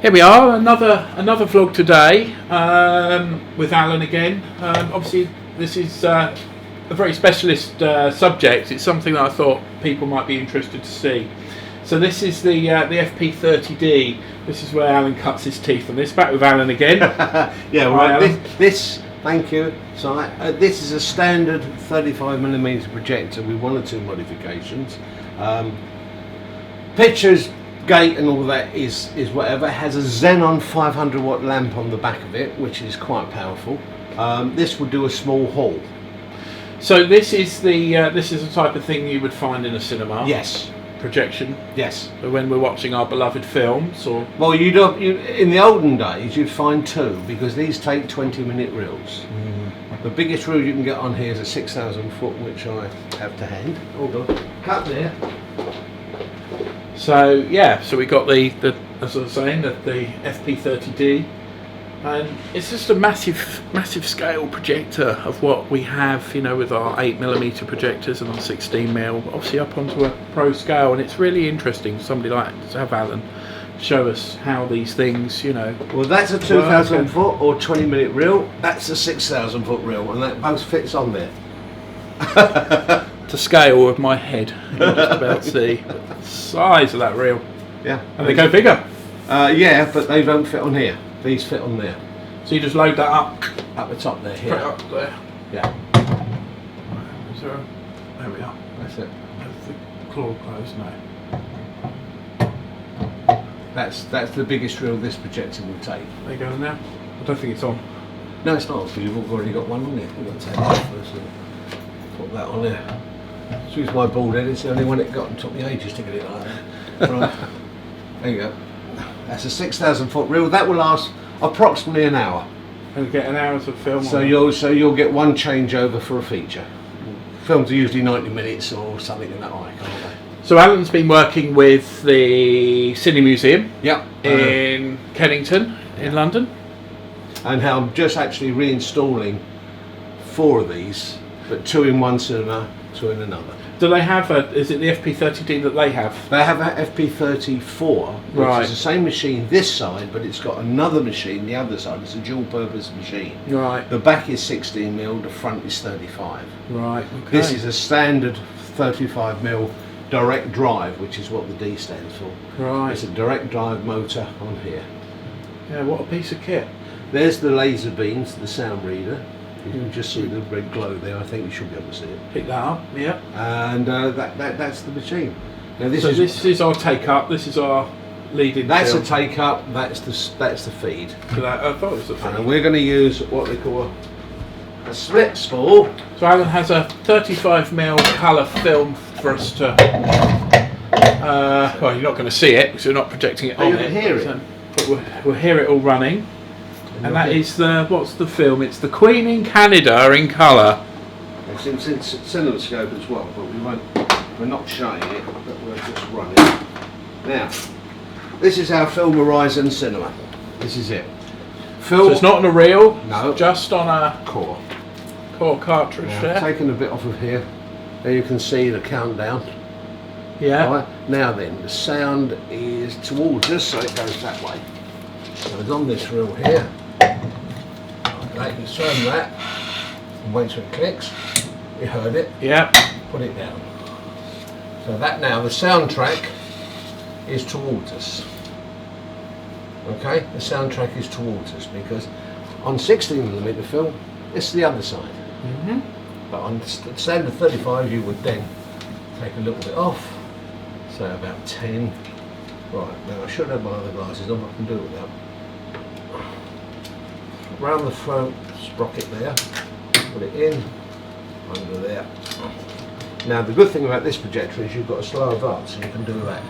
Here we are, another vlog today with Alan again. Obviously, this is a very specialist subject. It's something that I thought people might be interested to see. So this is the FP30D. This is where Alan cuts his teeth on this. Back with Alan again. Yeah, right. This, thank you. So this is a standard 35mm projector with one or two modifications. Pictures, gate and all that is whatever. It has a Xenon 500 watt lamp on the back of it, which is quite powerful. This would do a small hall. So this is the type of thing you would find in a cinema. Yes. Projection. Yes. When we're watching our beloved films, or well, you in the olden days you'd find two, because these take 20-minute reels. The biggest reel you can get on here is a 6,000 foot, which I have to hand. Hold on. Cut there. So yeah, so we got the as I was saying, the FP30D, and it's just a massive scale projector of what we have, you know, with our 8mm projectors and our 16mm, obviously up onto a pro scale, and it's really interesting for somebody like to have Alan show us how these things, you know. Well, that's a 2,000 foot or 20-minute reel. That's a 6,000 foot reel, and that both fits on there. To scale with my head, you can just about see the size of that reel. Yeah, and they go bigger. Yeah, but they don't fit on here. These fit on there. So you just load that up the top there. Here. Put it up there. Yeah. Is there there we are. That's it. That's the claw closed now. That's the biggest reel this projector will take. There you go now. I don't think it's on. No, it's not, because you've already got one on there. We've got to take that first and put that on there. Excuse my bald head, it's the only one it got, and took me ages to get it like that. Right. There you go. That's a 6,000 foot reel. That will last approximately an hour. And get an hour's of film. So you'll get one changeover for a feature. Films are usually 90 minutes or something in that like, aren't they? So Alan's been working with the Cine Museum. Yep. In Kennington, in London. And how I'm just actually reinstalling 4 of these, but 2 in one cinema, 2 in another. Do they have is it the FP30D that they have? They have a FP34, which right. is the same machine this side, but it's got another machine the other side. It's a dual purpose machine. Right. The back is 16mm, the front is 35. Right, okay. This is a standard 35mm direct drive, which is what the D stands for. Right. It's a direct drive motor on here. Yeah, what a piece of kit. There's the laser beams, the sound reader. You can just see the red glow there. I think you should be able to see it. Pick that up, yeah. And that's the machine. Now this is our take up. This is our leading. That's film. a take up. That's the feed. So I thought it was the feed. And we're going to use what they call a split spool. So Alan has a 35mm colour film for us to. Well, you're not going to see it because we're not projecting it on it. Hear it. But we'll hear it all running. And that is what's the film? It's The Queen in Canada in colour. It's in cinemascope as well, but we're not showing it, but we're just running it. Now, this is our Film Horizon Cinema. This is it. So it's not on a reel, no, just on a core cartridge there. Taking a bit off of here, there you can see the countdown. Yeah. Right. Now then, the sound is towards us, so it goes that way. So it's on this reel here. Okay, you turn that and wait till it clicks. You heard it. Yeah. Put it down. So that now, the soundtrack is towards us. Okay, the soundtrack is towards us, because on 16mm film, it's the other side. But on standard 35, you would then take a little bit off, so about 10. Right, now I should have my other glasses on, I can do it without. Round the front sprocket there, put it in, under there. Now the good thing about this projector is you've got a slow advance, so you can do that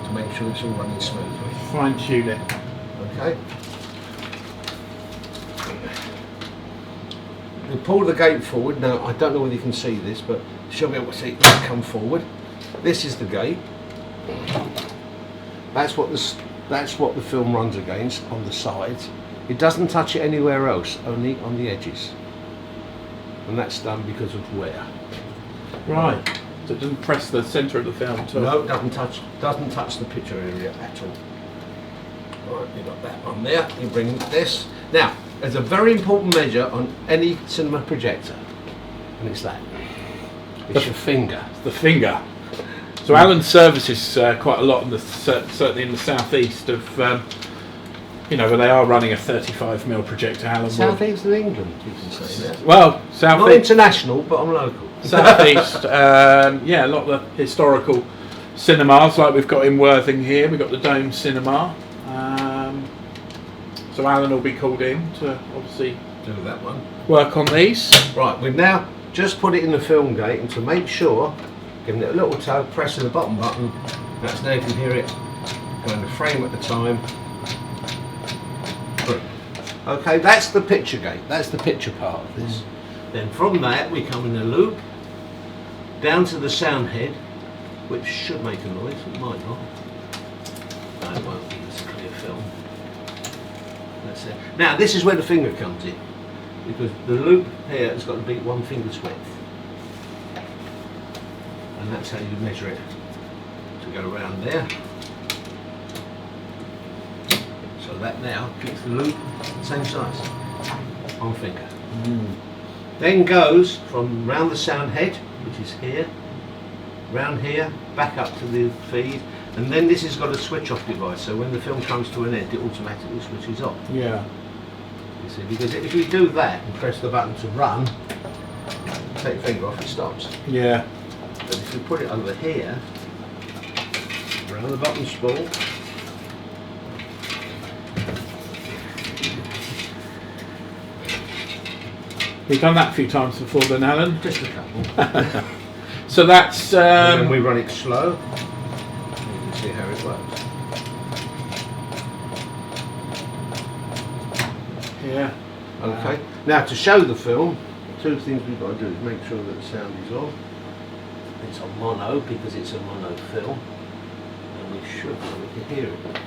to make sure it's all running smoothly. Fine tune it. Okay. You pull the gate forward. Now I don't know whether you can see this, but she'll be able to see it come forward. This is the gate. That's what the film runs against on the sides. It doesn't touch it anywhere else, only on the edges. And that's done because of wear. Right. So it doesn't press the centre of the film at all? No, it doesn't touch the picture area at all. Right, you've got that on there. You bring this. Now, there's a very important measure on any cinema projector, and it's that. It's your finger. The finger. So Alan services quite a lot, certainly in the southeast of, you know, where they are running a 35mm projector. Alan will. Southeast of England, you can say that. Well, southeast. Not international, but I'm local. Southeast, yeah, a lot of the historical cinemas, like we've got in Worthing here. We've got the Dome Cinema. So Alan will be called in to obviously do that one. Work on these. Right, we've now just put it in the film gate, and to make sure, giving it a little tug, pressing the bottom button. That's now you can hear it going a frame at a time. Okay, that's the picture gate. That's the picture part of this. Then from that we come in a loop down to the sound head, which should make a noise. It might not. No, it won't be. It's a clear film. That's it. Now this is where the finger comes in, because the loop here has got to be 1 finger's width, and that's how you measure it to go around there. So that now keeps the loop the same size, 1 finger. Then goes from round the sound head, which is here, round here, back up to the feed, and then this has got a switch off device, so when the film comes to an end it automatically switches off. Yeah. You see, because if you do that and press the button to run, take your finger off, it stops. Yeah. But if you put it over here, around the bottom spool, We've done that a few times before then, Alan. just a couple. So that's And then we run it slow. You can see how it works. yeah. Okay. Now to show the film, 2 things we've got to do is make sure that the sound is on. It's on mono because it's a mono film, and we should be able to hear it.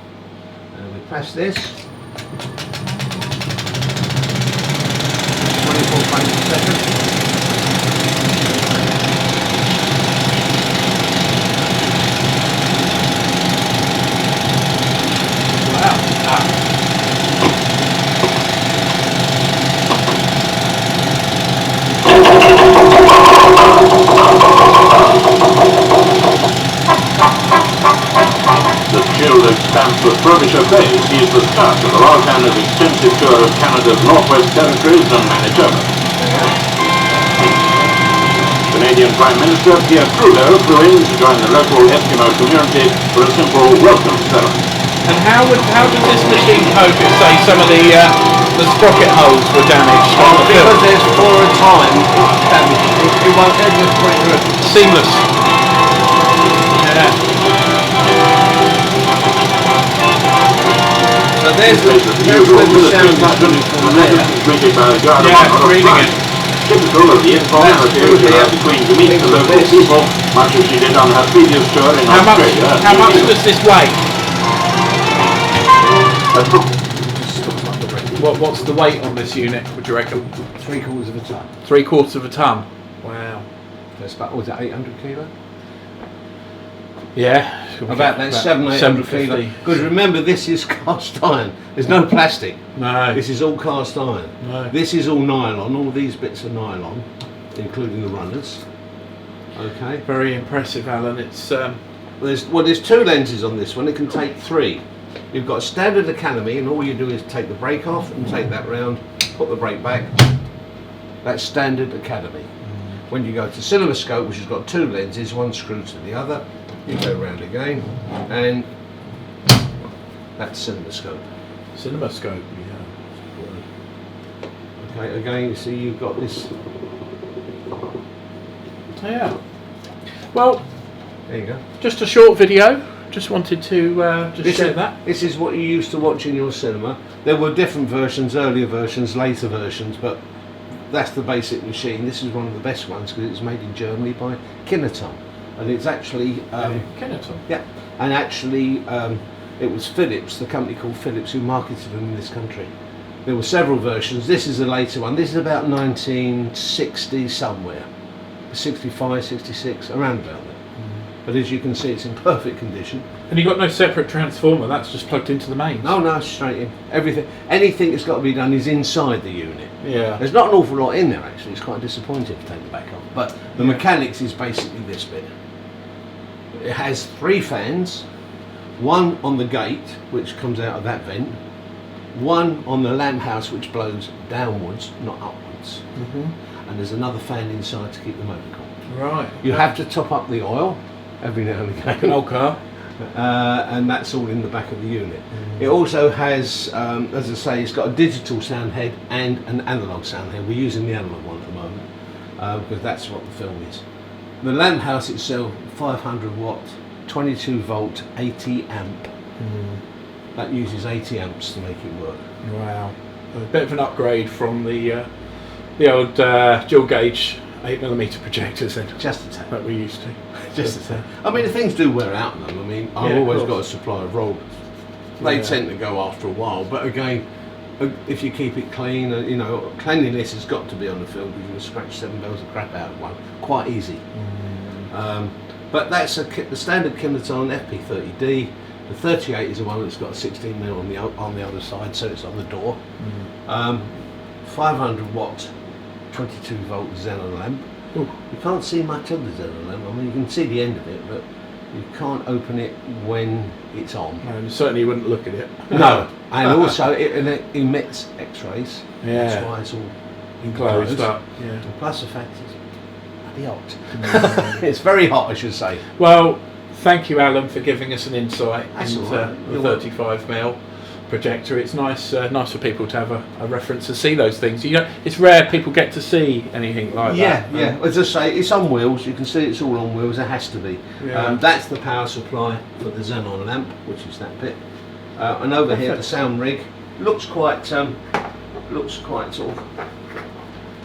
And we press this. 24 frames a second. The chill expanse of Frobisher Bay sees the start of the Royal Canada's extensive tour of Canada's Northwest Territories and Manitoba. Canadian Prime Minister Pierre Trudeau flew in to join the local Eskimo community for a simple welcome ceremony. And how does this machine cope if, say, some of the sprocket holes were damaged on the film? Because there's 4 at a time, it's damaged. It won't just put it through. Seamless. Yeah. So there's This is the usual where the military sound is pattern, coming from and there. that is greeted by a guard Yeah, of reading honor. it. Typical of the informality That's between to meet Think the of local this. people, much as she did on her previous tour in How much Australia. and how New much Zealand. does this weigh? What's the weight on this unit, would you reckon? 3/4 of a ton. 3/4 of a ton. Wow. That's about, was that 800 kilo? Yeah. About that 700-800 kilo. 750. Because remember, this is cast iron. There's no plastic. No. This is all cast iron. No. This is all nylon. All these bits are nylon, including the runners. Okay. Very impressive, Alan. It's There's 2 lenses on this one. It can take 3. You've got standard economy, and all you do is take the brake off and take that round, put the brake back. That's standard economy. When you go to CinemaScope, which has got 2 lenses, one screwed to the other, you go round again, and that's CinemaScope. CinemaScope. Okay, again, you see you've got this. Yeah. Well, There you go. just a short video. Just wanted to just share that. This is what you used to watch in your cinema. There were different versions, earlier versions, later versions, but that's the basic machine. This is one of the best ones because it's made in Germany by Kinoton, and it's actually Kinoton. yeah, and actually it was Philips, the company called Philips, who marketed them in this country. There were several versions. This is a later one. This is about 1960 somewhere, 65, 66, around about there. but as you can see, it's in perfect condition. And you've got no separate transformer, that's just plugged into the mains. No, straight in. Anything that's got to be done is inside the unit. Yeah. There's not an awful lot in there actually. It's quite disappointing to take the back off. But the mechanics is basically this bit. It has 3 fans, one on the gate, which comes out of that vent, one on the lamp house, which blows downwards, not upwards. And there's another fan inside to keep the motor cool. Right. You have to top up the oil every now and again. Like an old car. And that's all in the back of the unit. It also has, as I say, it's got a digital sound head and an analog sound head. We're using the analog one at the moment because that's what the film is. The lamp house itself, 500 watt, 22 volt, 80 amp. That uses 80 amps to make it work. Wow. A bit of an upgrade from the old dual gauge 8mm projectors then. Just a tad. That we used to. Just a tad. I mean, the things do wear out on them. I mean, I've always got a supply of rollers. They tend to go after a while, but again, if you keep it clean, you know, cleanliness has got to be on the film because you can scratch 7 bells of crap out of one quite easy. But that's the standard Kinoton FP30D. The 38 is the one that's got a 16mm on the other side, so it's on the door. 500 watt, 22 volt xenon lamp. Ooh. You can't see much of the xenon lamp. I mean, you can see the end of it, but you can't open it when it's on. No, you certainly wouldn't look at it. No, and also it emits X-rays. Yeah. That's why it's all Enclosed up. Yeah. And plus the fact it's bloody hot. It's very hot, I should say. Well, thank you, Alan, for giving us an insight That's into all right. the 35mm projector. It's nice for people to have a reference to see those things. You know, it's rare people get to see anything like that. Yeah. As I say, it's on wheels. You can see it's all on wheels. It has to be. Yeah. That's the power supply for the xenon lamp, which is that bit. And over here, the sound rig looks quite sort of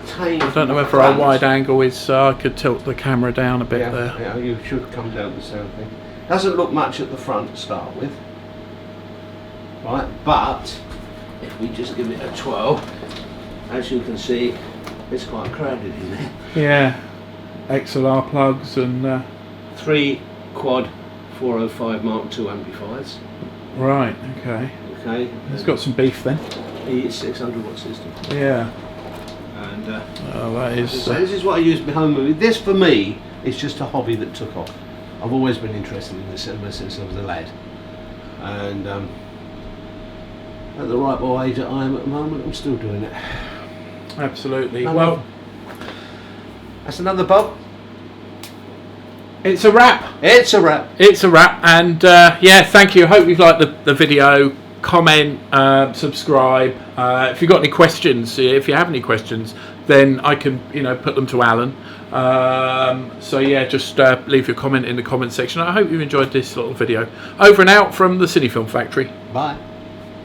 tame. I don't know whether our wide angle is. I could tilt the camera down a bit there. Yeah, you should come down the sound thing. Doesn't look much at the front to start with, right? But if we just give it a twirl, as you can see, it's quite crowded in there. Yeah, XLR plugs and 3 quad 405 Mark II amplifiers. right. Okay. Okay. It's got some beef then. It's 600 watt system. Yeah. And Oh, that is. so this is what I use behind me. This for me is just a hobby that took off. I've always been interested in the cinema since I was a lad, and at the ripe old age that I am at the moment, I'm still doing it. Absolutely. Well, that's another Bob. it's a wrap. It's a wrap. It's a wrap, and yeah, thank you. Hope you've liked the video. Comment, subscribe. If you've got any questions, if you have any questions, then I can, put them to Alan. So yeah, just leave your comment in the comment section. I hope you enjoyed this little video. Over and out from the Cinefilm Factory. Bye.